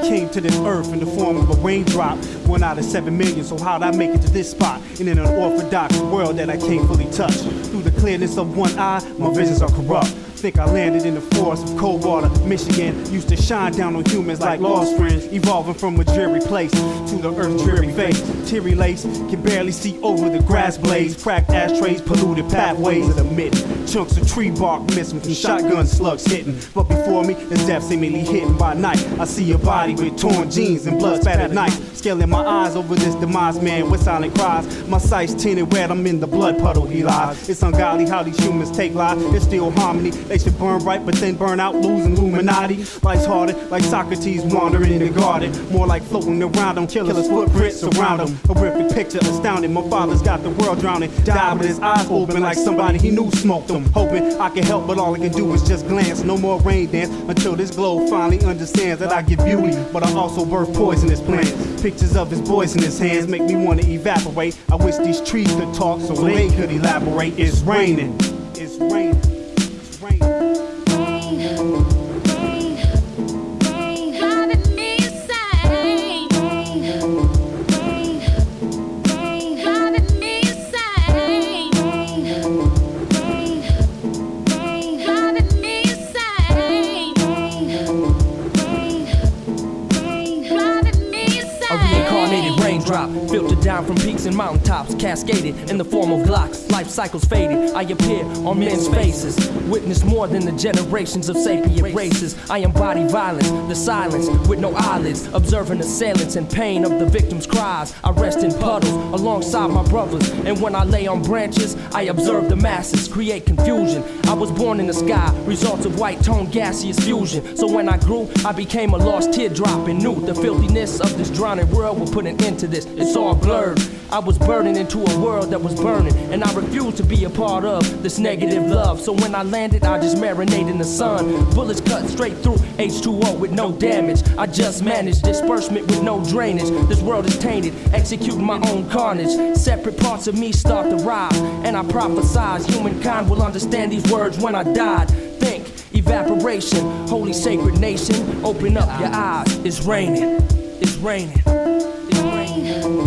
came to this earth in the form of a raindrop, 1 out of 7 million. So how'd I make it to this spot in an unorthodox world that I can't fully touch? Through the clearness of one eye, my visions are corrupt. Think I landed in the forest of Coldwater, Michigan. Used to shine down on humans like lost friends, evolving from a dreary place to the earth's dreary face. Teary lace, can barely see over the grass blades. Cracked ashtrays, polluted pathways of the mid. Chunks of tree bark missing from shotgun slugs hitting. But before me, the death seemingly hidden by night. I see a body with torn jeans and blood spattered knife. Scaling my eyes over this demise man with silent cries. My sight's tinted red, I'm in the blood puddle, he lies. It's ungodly how these humans take lives. It's still harmony. They should burn right, but then burn out, losing Illuminati. Life's harder, like Socrates wandering in the garden. More like floating around them, killer's footprints surround them. Horrific picture, astounding. My father's got the world drowning. Died with his eyes open like somebody he knew smoked them. Hoping I can help, but all I can do is just glance. No more rain dance until this globe finally understands that I give beauty, but I also birth poisonous plants. Pictures of his boys in his hands make me want to evaporate. I wish these trees could talk so they could elaborate. It's raining. It's raining. It's raining. Raindrop, filtered down from peaks and mountaintops, cascaded in the form of glocks. Life cycles faded, I appear on men's faces. Witness more than the generations of sapient races. I embody violence, the silence with no eyelids, observing assailants and pain of the victims' cries. I rest in puddles alongside my brothers, and when I lay on branches, I observe the masses create confusion. I was born in the sky, results of white-toned gaseous fusion. So when I grew, I became a lost teardrop and knew the filthiness of this drowning world would put an end to this. It's all blurred. I was burning into a world that was burning, and I refused to be a part of this negative love. So when I landed, I just marinated in the sun. Bullets cut straight through H2O with no damage. I just managed disbursement with no drainage. This world is tainted, executing my own carnage. Separate parts of me start to rise, and I prophesize humankind will understand these words when I died. Think, evaporation, holy sacred nation, open up your eyes. It's raining. It's raining. It's raining.